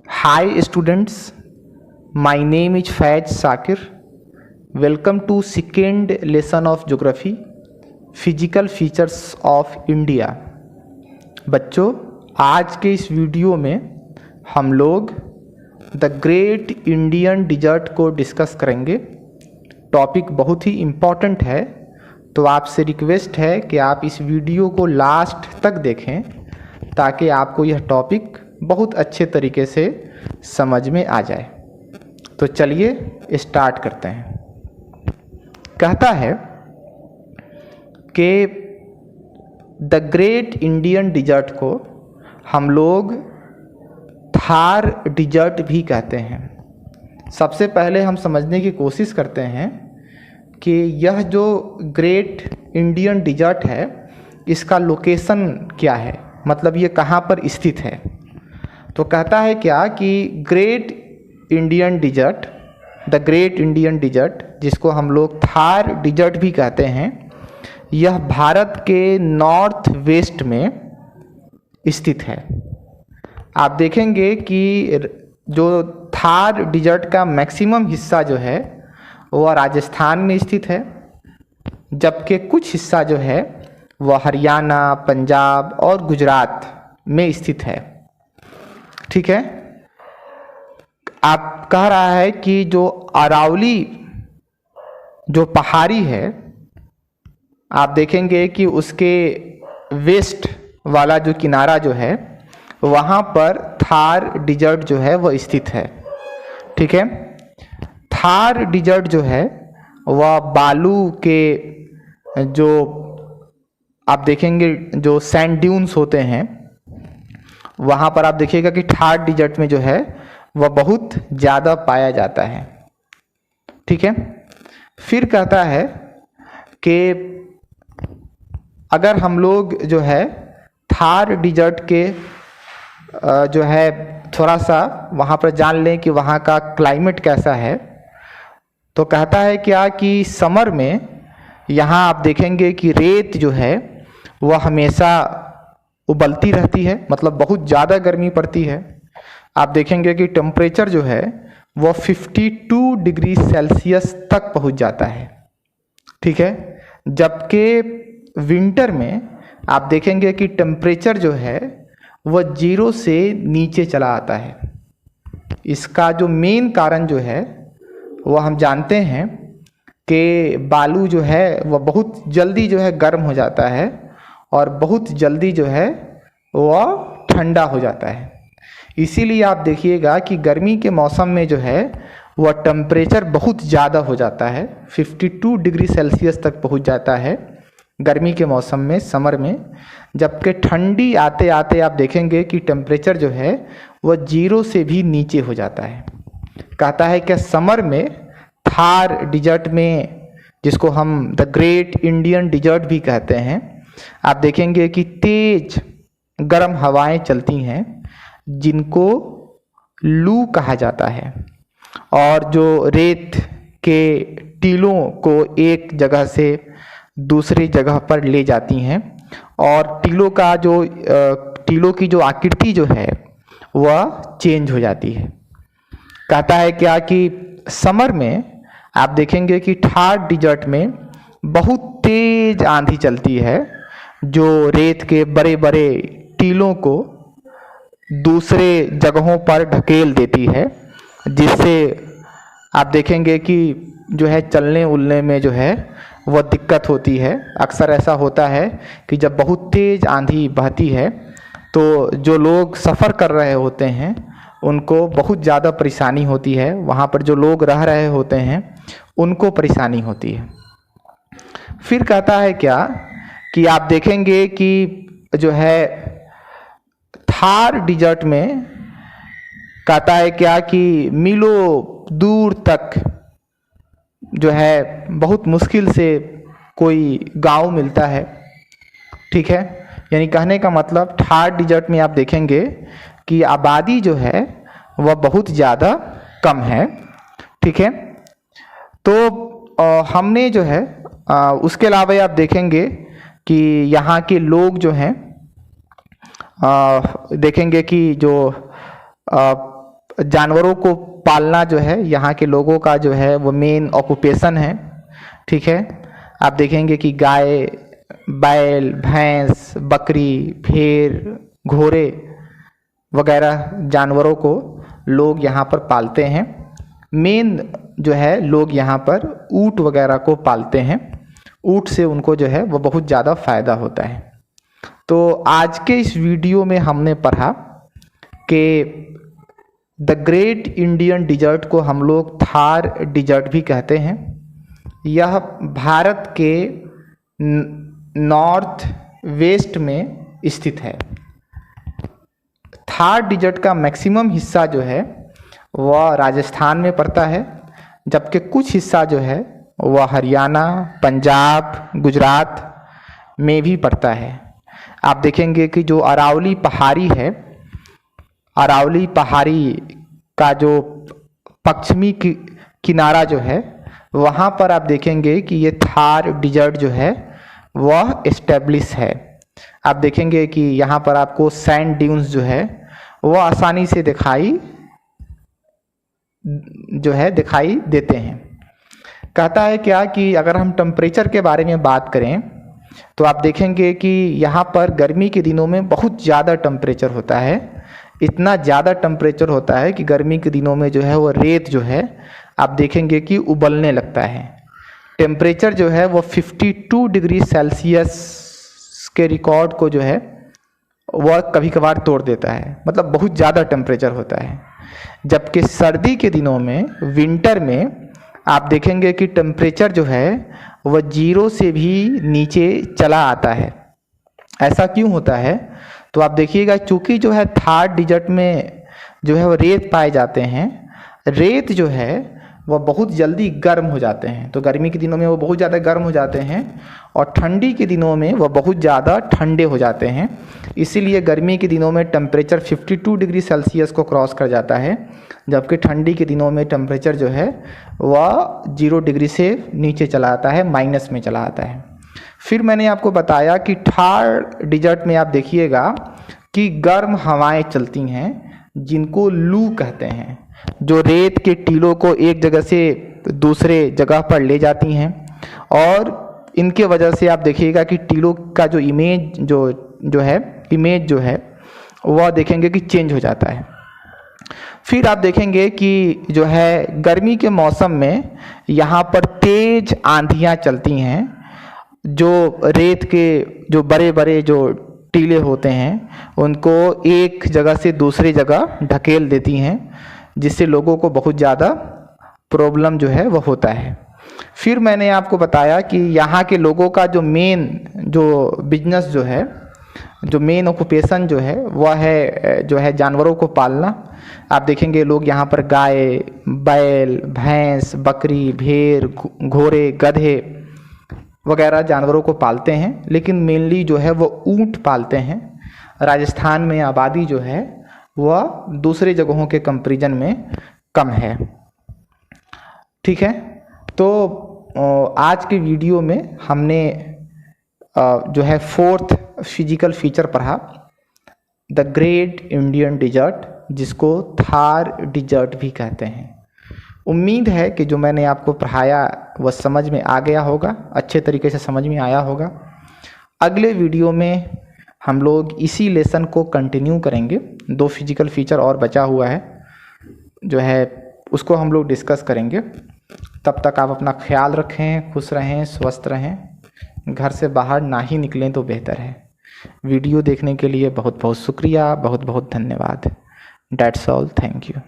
Hi students, my name is Faiz Sakir. Welcome to second lesson of Geography, Physical Features of India. बच्चों, आज के इस video में हम लोग द ग्रेट इंडियन डिजर्ट को डिस्कस करेंगे। टॉपिक बहुत ही इम्पॉर्टेंट है, तो आपसे रिक्वेस्ट है कि आप इस वीडियो को लास्ट तक देखें ताकि आपको यह टॉपिक बहुत अच्छे तरीके से समझ में आ जाए। तो चलिए स्टार्ट करते हैं। कहता है कि द ग्रेट इंडियन डिजर्ट को हम लोग थार डिजर्ट भी कहते हैं। सबसे पहले हम समझने की कोशिश करते हैं कि यह जो ग्रेट इंडियन डिजर्ट है इसका लोकेशन क्या है, मतलब ये कहाँ पर स्थित है। तो कहता है क्या कि great Indian desert, the great Indian desert, जिसको हम लोग थार डिजर्ट भी कहते हैं, यह भारत के नॉर्थ वेस्ट में स्थित है। आप देखेंगे कि जो थार डिजर्ट का मैक्सिमम हिस्सा जो है वह राजस्थान में स्थित है, जबकि कुछ हिस्सा जो है वह हरियाणा, पंजाब और गुजरात में स्थित है। ठीक है। आप कह रहा है कि जो अरावली जो पहाड़ी है, आप देखेंगे कि उसके वेस्ट वाला जो किनारा जो है वहाँ पर थार डिजर्ट जो है वह स्थित है। ठीक है। थार डिजर्ट जो है वह बालू के जो आप देखेंगे जो सैंड ड्यून्स होते हैं, वहाँ पर आप देखिएगा कि थार डिजर्ट में जो है वह बहुत ज़्यादा पाया जाता है। ठीक है। फिर कहता है कि अगर हम लोग जो है थार डिजर्ट के जो है थोड़ा सा वहाँ पर जान लें कि वहाँ का क्लाइमेट कैसा है, तो कहता है क्या कि समर में यहाँ आप देखेंगे कि रेत जो है वह हमेशा उबलती रहती है, मतलब बहुत ज़्यादा गर्मी पड़ती है। आप देखेंगे कि टेम्परेचर जो है वह 52 डिग्री सेल्सियस तक पहुंच जाता है। ठीक है। जबकि विंटर में आप देखेंगे कि टेम्परेचर जो है वह 0 से नीचे चला आता है। इसका जो मेन कारण जो है वह हम जानते हैं कि बालू जो है वह बहुत जल्दी जो है गर्म हो जाता है और बहुत जल्दी जो है वह ठंडा हो जाता है। इसीलिए आप देखिएगा कि गर्मी के मौसम में जो है वह टेम्परेचर बहुत ज़्यादा हो जाता है, 52 डिग्री सेल्सियस तक पहुंच जाता है गर्मी के मौसम में, समर में। जबकि ठंडी आते आते आप देखेंगे कि टेम्परेचर जो है वह 0 से भी नीचे हो जाता है। कहता है कि समर में थार डिजर्ट में, जिसको हम द ग्रेट इंडियन डिजर्ट भी कहते हैं, आप देखेंगे कि तेज गर्म हवाएं चलती हैं जिनको लू कहा जाता है, और जो रेत के टीलों को एक जगह से दूसरी जगह पर ले जाती हैं, और टीलों की जो आकृति जो है वह चेंज हो जाती है। कहता है क्या कि समर में आप देखेंगे कि थार डिजर्ट में बहुत तेज आंधी चलती है जो रेत के बड़े बड़े टीलों को दूसरे जगहों पर ढकेल देती है, जिससे आप देखेंगे कि जो है चलने उलने में जो है वह दिक्कत होती है। अक्सर ऐसा होता है कि जब बहुत तेज आंधी बहती है तो जो लोग सफ़र कर रहे होते हैं उनको बहुत ज़्यादा परेशानी होती है, वहाँ पर जो लोग रह रहे होते हैं उनको परेशानी होती है। फिर कहता है क्या कि आप देखेंगे कि जो है थार डिजर्ट में कहता है क्या कि मीलों दूर तक जो है बहुत मुश्किल से कोई गांव मिलता है। ठीक है। यानी कहने का मतलब थार डिजर्ट में आप देखेंगे कि आबादी जो है वह बहुत ज़्यादा कम है। ठीक है। तो हमने जो है उसके अलावा आप देखेंगे कि यहाँ के लोग जो हैं देखेंगे कि जो जानवरों को पालना जो है यहाँ के लोगों का जो है वो मेन ऑक्यूपेशन है। ठीक है, आप देखेंगे कि गाय, बैल, भैंस, बकरी, भेड़, घोड़े वगैरह जानवरों को लोग यहाँ पर पालते हैं। मेन जो है लोग यहाँ पर ऊँट वगैरह को पालते हैं। ऊँट से उनको जो है वो बहुत ज़्यादा फ़ायदा होता है। तो आज के इस वीडियो में हमने पढ़ा कि द ग्रेट इंडियन डिजर्ट को हम लोग थार डिजर्ट भी कहते हैं। यह भारत के नॉर्थ वेस्ट में स्थित है। थार डिजर्ट का मैक्सिमम हिस्सा जो है वह राजस्थान में पड़ता है, जबकि कुछ हिस्सा जो है वह हरियाणा, पंजाब, गुजरात में भी पड़ता है। आप देखेंगे कि जो अरावली पहाड़ी है, अरावली पहाड़ी का जो पश्चिमी किनारा जो है वहाँ पर आप देखेंगे कि ये थार डिजर्ट जो है वह एस्टेब्लिश है। आप देखेंगे कि यहाँ पर आपको सैंड ड्यून्स जो है वह आसानी से दिखाई देते हैं। कहता है क्या कि अगर हम टेम्परेचर के बारे में बात करें तो आप देखेंगे कि यहाँ पर गर्मी के दिनों में बहुत ज़्यादा टेम्परेचर होता है। इतना ज़्यादा टेम्परेचर होता है कि गर्मी के दिनों में जो है वो रेत जो है आप देखेंगे कि उबलने लगता है। टेम्परेचर जो है वो 52 डिग्री सेल्सियस के रिकॉर्ड को जो है वह कभी कभार तोड़ देता है, मतलब बहुत ज़्यादा टेम्परेचर होता है। जबकि सर्दी के दिनों में, विंटर में आप देखेंगे कि टेम्परेचर जो है वह 0 से भी नीचे चला आता है। ऐसा क्यों होता है? तो आप देखिएगा, चूँकि जो है थार डिजर्ट में जो है वो रेत पाए जाते हैं। रेत जो है वह बहुत जल्दी गर्म हो जाते हैं, तो गर्मी के दिनों में वो बहुत ज़्यादा गर्म हो जाते हैं और ठंडी के दिनों में वह बहुत ज़्यादा ठंडे हो जाते हैं। इसीलिए गर्मी के दिनों में टेम्परेचर 52 डिग्री सेल्सियस को क्रॉस कर जाता है, जबकि ठंडी के दिनों में टेम्परेचर जो है वह 0 डिग्री से नीचे चला आता है, माइनस में चला आता है। फिर मैंने आपको बताया कि थार डिजर्ट में आप देखिएगा कि गर्म हवाएं चलती हैं, जिनको लू कहते हैं, जो रेत के टीलों को एक जगह से दूसरे जगह पर ले जाती हैं। और इनके वजह से आप देखिएगा कि टीलों का जो इमेज जो है वह देखेंगे कि चेंज हो जाता है। फिर आप देखेंगे कि जो है गर्मी के मौसम में यहाँ पर तेज आंधियाँ चलती हैं, जो रेत के जो बड़े बड़े जो टीले होते हैं उनको एक जगह से दूसरी जगह ढकेल देती हैं, जिससे लोगों को बहुत ज़्यादा प्रॉब्लम जो है वो होता है। फिर मैंने आपको बताया कि यहाँ के लोगों का जो मेन जो बिजनेस जो है, जो मेन ऑक्यूपेशन जो है वह है जो है जानवरों को पालना। आप देखेंगे लोग यहाँ पर गाय, बैल, भैंस, बकरी, भेड़, घोड़े, गधे वगैरह जानवरों को पालते हैं, लेकिन मेनली जो है वो ऊँट पालते हैं। राजस्थान में आबादी जो है वह दूसरे जगहों के कंपैरिजन में कम है। ठीक है, तो आज के वीडियो में हमने जो है 4th फिजिकल फीचर पढ़ा, द ग्रेट इंडियन डिजर्ट, जिसको थार डिजर्ट भी कहते हैं। उम्मीद है कि जो मैंने आपको पढ़ाया वह समझ में आ गया होगा, अच्छे तरीके से समझ में आया होगा। अगले वीडियो में हम लोग इसी लेसन को कंटिन्यू करेंगे। 2 फिजिकल फीचर और बचा हुआ है जो है उसको हम लोग डिस्कस करेंगे। तब तक आप अपना ख्याल रखें, खुश रहें, स्वस्थ रहें, घर से बाहर ना ही निकलें तो बेहतर है। वीडियो देखने के लिए बहुत बहुत शुक्रिया, बहुत बहुत धन्यवाद। That's all. Thank you.